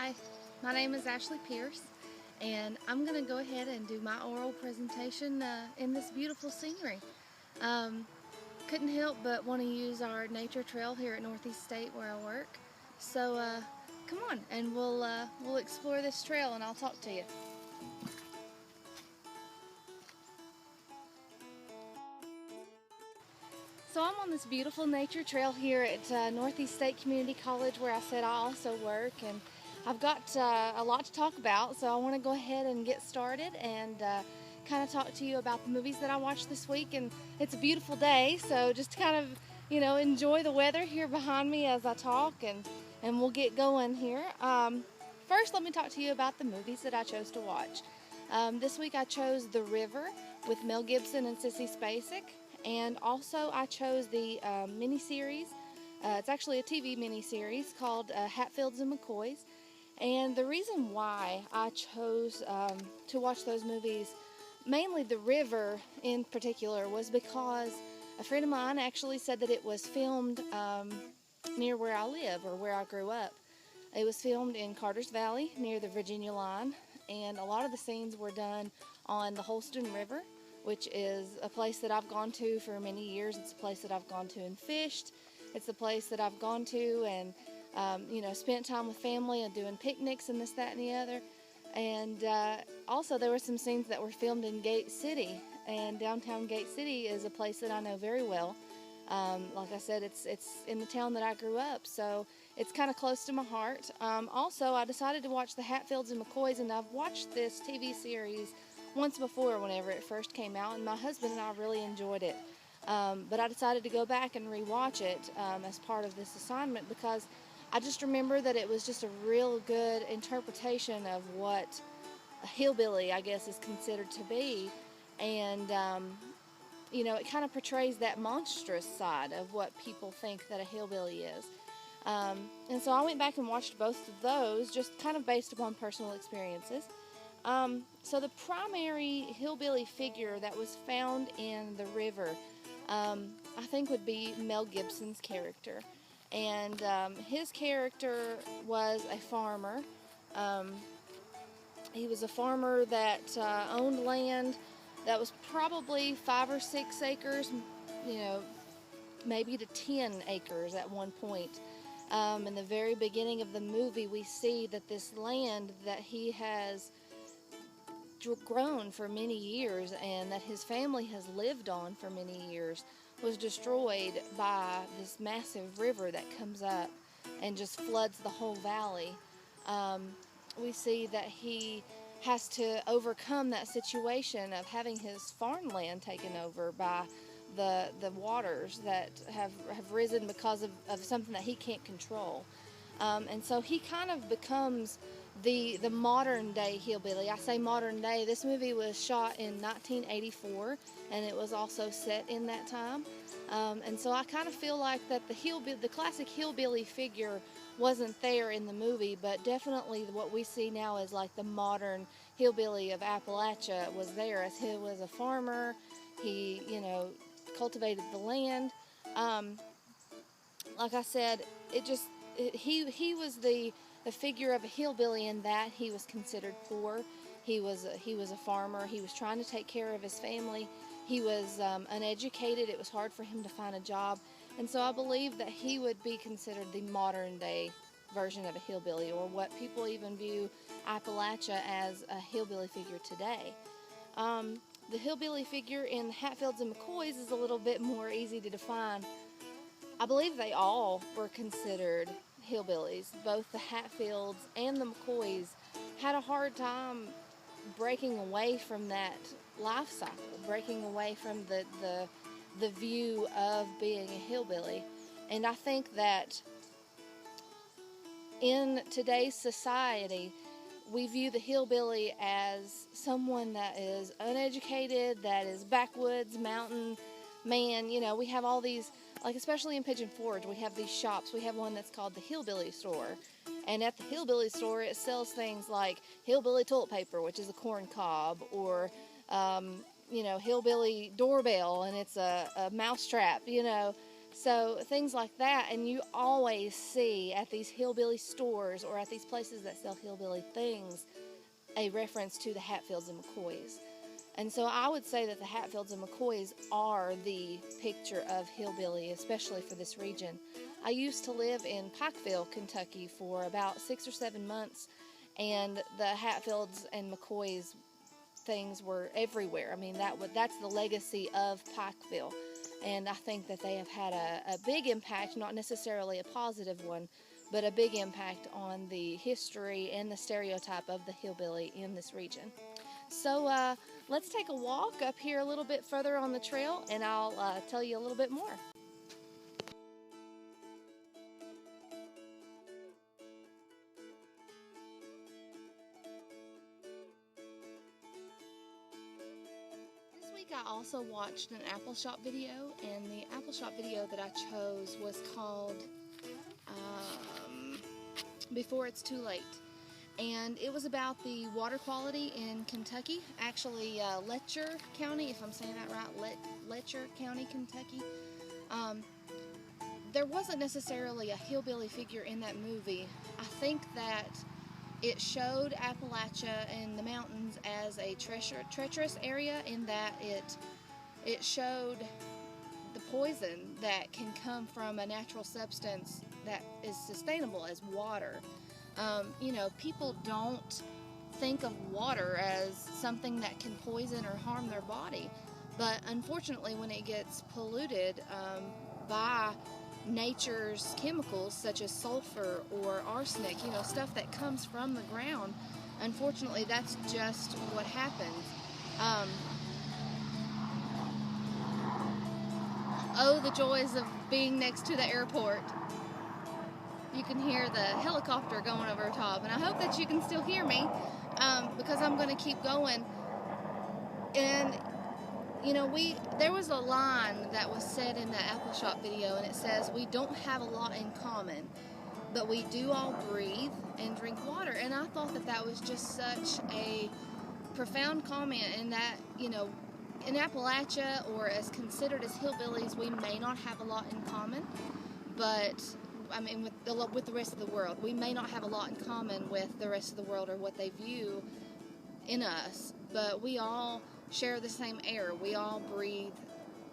Hi, my name is Ashley Pierce, and I'm going to go ahead and do my oral presentation in this beautiful scenery. Um, couldn't help but want to use our nature trail here at Northeast State where I work. So come on, and we'll explore this trail, and I'll talk to you. So I'm on this beautiful nature trail here at Northeast State Community College where I said I also work, and I've got a lot to talk about, so I want to go ahead and get started and kind of talk to you about the movies that I watched this week. And it's a beautiful day, so just kind of, enjoy the weather here behind me as I talk, and we'll get going here. First, let me talk to you about the movies that I chose to watch. This week I chose The River with Mel Gibson and Sissy Spacek. And also I chose the miniseries. It's actually a TV miniseries called Hatfields and McCoys. And the reason why I chose to watch those movies, mainly The River in particular, was because a friend of mine actually said that it was filmed near where I live or where I grew up. It was filmed in Carter's Valley near the Virginia line, and a lot of the scenes were done on the Holston River, which is a place that I've gone to for many years. It's a place that I've gone to and fished. It's a place that I've gone to and, spent time with family and doing picnics and this, that, and the other. And also there were some scenes that were filmed in Gate City, and downtown Gate City is a place that I know very well. Like I said, it's in the town that I grew up, so it's kind of close to my heart. Also, I decided to watch the Hatfields and McCoys, and I've watched this TV series once before whenever it first came out, and my husband and I really enjoyed it. But I decided to go back and rewatch it as part of this assignment because I just remember that it was just a real good interpretation of what a hillbilly, I guess, is considered to be. And, it kind of portrays that monstrous side of what people think that a hillbilly is. And so I went back and watched both of those, just kind of based upon personal experiences. So the primary hillbilly figure that was found in The River, I think would be Mel Gibson's character. And his character was a farmer. He was a farmer that owned land that was probably 5 or 6 acres, maybe to 10 acres at one point. In the very beginning of the movie, we see that this land that he has grown for many years and that his family has lived on for many years was destroyed by this massive river that comes up and just floods the whole valley. We see that he has to overcome that situation of having his farmland taken over by the waters that have risen because of something that he can't control. And so he kind of becomes the modern day hillbilly. I say modern day. This movie was shot in 1984, and it was also set in that time. And so I kind of feel like that the classic hillbilly figure wasn't there in the movie, but definitely what we see now is like the modern hillbilly of Appalachia was there, as he was a farmer. He, cultivated the land. Like I said, he was the figure of a hillbilly in that he was considered poor. He was a farmer. He was trying to take care of his family. He was uneducated. It was hard for him to find a job. And so I believe that he would be considered the modern day version of a hillbilly, or what people even view Appalachia as a hillbilly figure today. The hillbilly figure in Hatfields and McCoys is a little bit more easy to define. I believe they all were considered hillbillies. Both the Hatfields and the McCoys had a hard time breaking away from that life cycle, breaking away from the view of being a hillbilly. And I think that in today's society, we view the hillbilly as someone that is uneducated, that is backwoods, mountain man. We have all these, like especially in Pigeon Forge, we have these shops. We have one that's called the Hillbilly Store. And at the Hillbilly Store, it sells things like hillbilly toilet paper, which is a corn cob, or, hillbilly doorbell, and it's a mouse trap, So things like that, and you always see at these hillbilly stores or at these places that sell hillbilly things a reference to the Hatfields and McCoys. And so I would say that the Hatfields and McCoys are the picture of hillbilly, especially for this region. I used to live in Pikeville, Kentucky for about 6 or 7 months, and the Hatfields and McCoys things were everywhere. I mean, that's the legacy of Pikeville. And I think that they have had a big impact, not necessarily a positive one, but a big impact on the history and the stereotype of the hillbilly in this region. So let's take a walk up here a little bit further on the trail, and I'll tell you a little bit more. This week I also watched an Appalshop video, and the Appalshop video that I chose was called Before It's Too Late. And it was about the water quality in Kentucky, actually Letcher County, if I'm saying that right, Letcher County, Kentucky. There wasn't necessarily a hillbilly figure in that movie. I think that it showed Appalachia and the mountains as a treacherous area, in that it showed the poison that can come from a natural substance that is sustainable as water. You know, people don't think of water as something that can poison or harm their body, but unfortunately when it gets polluted by nature's chemicals such as sulfur or arsenic, you know, stuff that comes from the ground, unfortunately that's just what happens. Oh, the joys of being next to the airport. You can hear the helicopter going over top, and I hope that you can still hear me because I'm going to keep going. And you know, there was a line that was said in the Appalshop video, and it says, "We don't have a lot in common, but we do all breathe and drink water." And I thought that that was just such a profound comment, in that, you know, in Appalachia, or as considered as hillbillies, we may not have a lot in common, but I mean, with the rest of the world, we may not have a lot in common with the rest of the world or what they view in us, but we all share the same air. We all breathe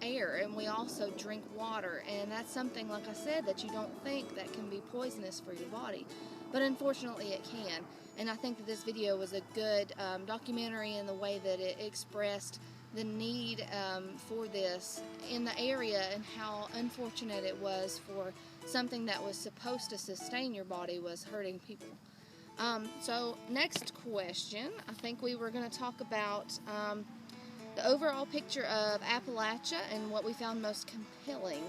air, and we also drink water, and that's something, like I said, that you don't think that can be poisonous for your body, but unfortunately it can. And I think that this video was a good documentary in the way that it expressed the need for this in the area, and how unfortunate it was for something that was supposed to sustain your body was hurting people. So next question, I think we were going to talk about the overall picture of Appalachia and what we found most compelling.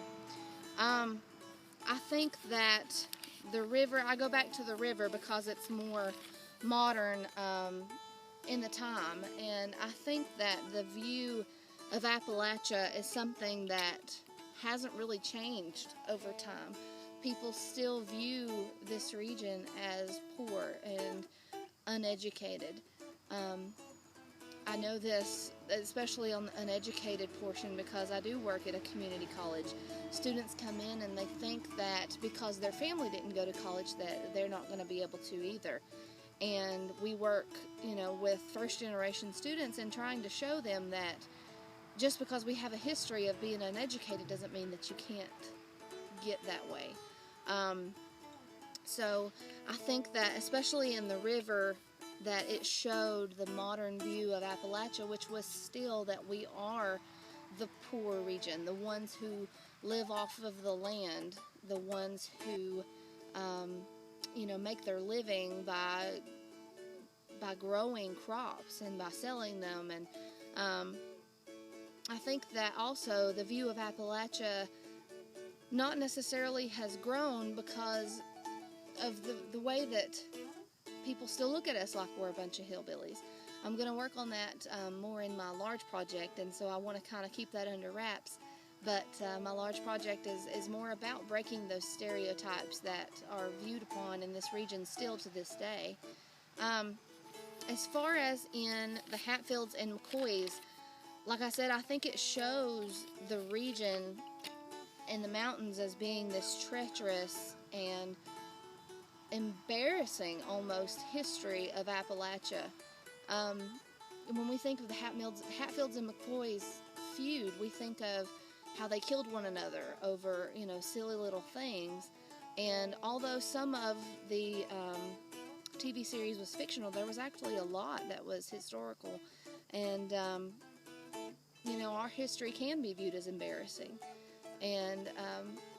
I think that the river, I go back to the river because it's more modern in the time, and I think that the view of Appalachia is something that hasn't really changed over time. People still view this region as poor and uneducated. I know this, especially on the uneducated portion, because I do work at a community college. Students come in and they think that because their family didn't go to college that they're not going to be able to either. And we work, you know, with first-generation students and trying to show them that just because we have a history of being uneducated doesn't mean that you can't get that way. So I think that, especially in the river, that it showed the modern view of Appalachia, which was still that we are the poor region, the ones who live off of the land, the ones who you know, make their living by growing crops and by selling them. And I think that also the view of Appalachia not necessarily has grown because of the way that people still look at us like we're a bunch of hillbillies. I'm going to work on that more in my large project, and so I want to kind of keep that under wraps. But my large project is more about breaking those stereotypes that are viewed upon in this region still to this day. As far as in the Hatfields and McCoys, like I said, I think it shows the region and the mountains as being this treacherous and embarrassing almost history of Appalachia. When we think of the Hatfields and McCoys feud, we think of how they killed one another over, silly little things. And although some of the TV series was fictional, there was actually a lot that was historical. And, our history can be viewed as embarrassing. And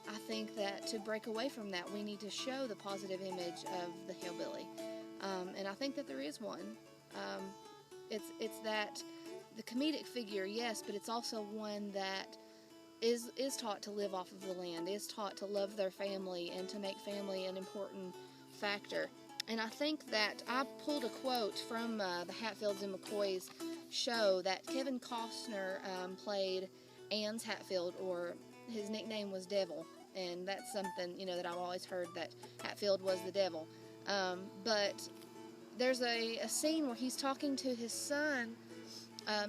I think that to break away from that, we need to show the positive image of the hillbilly. And I think that there is one. It's that the comedic figure, yes, but it's also one that is taught to live off of the land, is taught to love their family and to make family an important factor. And I think that I pulled a quote from the Hatfields and McCoys show that Kevin Costner played Ann's Hatfield, or his nickname was Devil. And that's something, that I've always heard, that Hatfield was the devil. But there's a scene where he's talking to his son,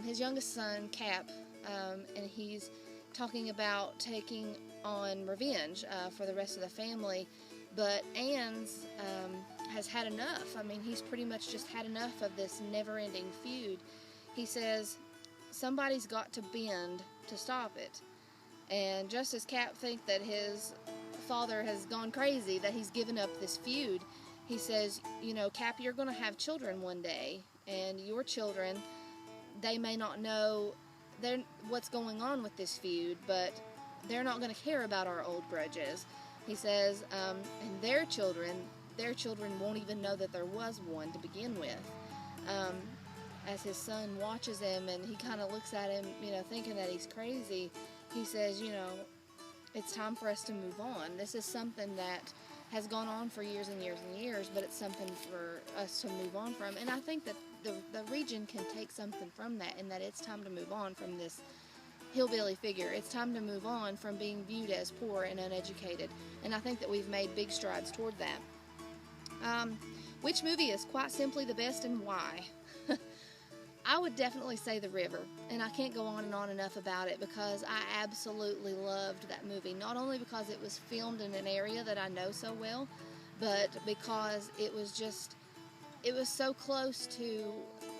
his youngest son, Cap, and he's talking about taking on revenge for the rest of the family. But Ann's has had enough. I mean, he's pretty much just had enough of this never-ending feud. He says, somebody's got to bend to stop it. And just as Cap thinks that his father has gone crazy, that he's given up this feud, he says, Cap, you're going to have children one day, and your children, they may not know what's going on with this feud, but they're not going to care about our old grudges. He says, and their children won't even know that there was one to begin with. As his son watches him and he kind of looks at him, thinking that he's crazy, he says, it's time for us to move on. This is something that has gone on for years and years and years, but it's something for us to move on from. And I think that the region can take something from that, and that it's time to move on from this hillbilly figure. It's time to move on from being viewed as poor and uneducated. And I think that we've made big strides toward that. Which movie is quite simply the best, and why? I would definitely say The River, and I can't go on and on enough about it because I absolutely loved that movie. Not only because it was filmed in an area that I know so well, but because it was so close to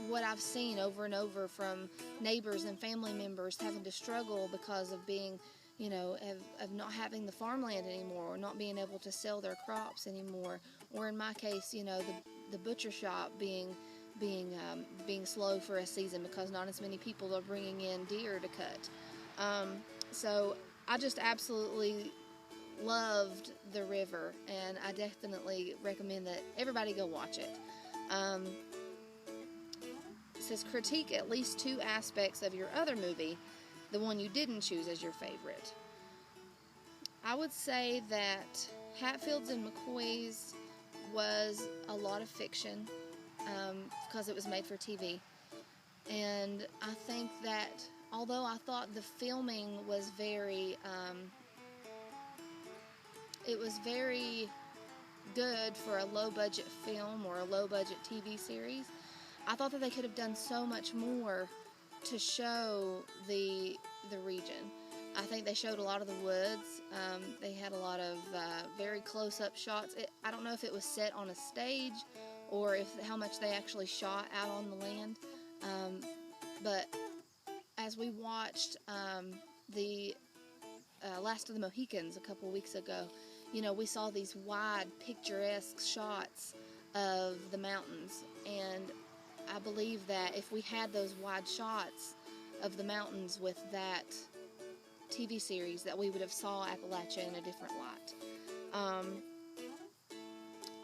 what I've seen over and over from neighbors and family members having to struggle because of being, of not having the farmland anymore, or not being able to sell their crops anymore, or in my case, the butcher shop being slow for a season because not as many people are bringing in deer to cut. So I just absolutely loved The River, and I definitely recommend that everybody go watch it. It says, critique at least 2 aspects of your other movie, the one you didn't choose as your favorite. I would say that Hatfields and McCoys was a lot of fiction, because it was made for TV. And I think that although I thought the filming was it was very good for a low-budget film or a low-budget TV series, I thought that they could have done so much more to show the region. I think they showed a lot of the woods. They had a lot of very close-up shots. I don't know if it was set on a stage or how much they actually shot out on the land. But as we watched the Last of the Mohicans a couple weeks ago, we saw these wide, picturesque shots of the mountains. And I believe that if we had those wide shots of the mountains with that TV series, that we would have saw Appalachia in a different light.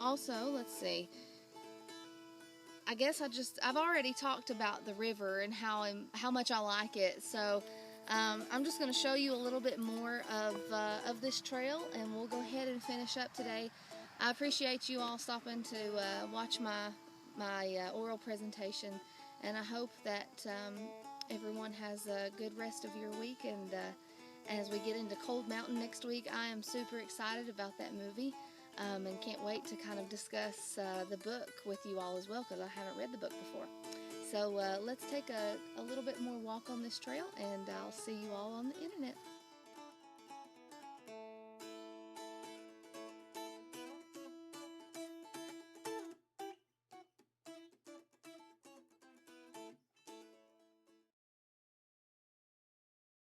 Also, let's see. I guess I've already talked about The River and how much I like it, so I'm just going to show you a little bit more of this trail, and we'll go ahead and finish up today. I appreciate you all stopping to watch my oral presentation, and I hope that everyone has a good rest of your week, and as we get into Cold Mountain next week, I am super excited about that movie. And can't wait to kind of discuss the book with you all as well, because I haven't read the book before. So let's take a little bit more walk on this trail, and I'll see you all on the internet.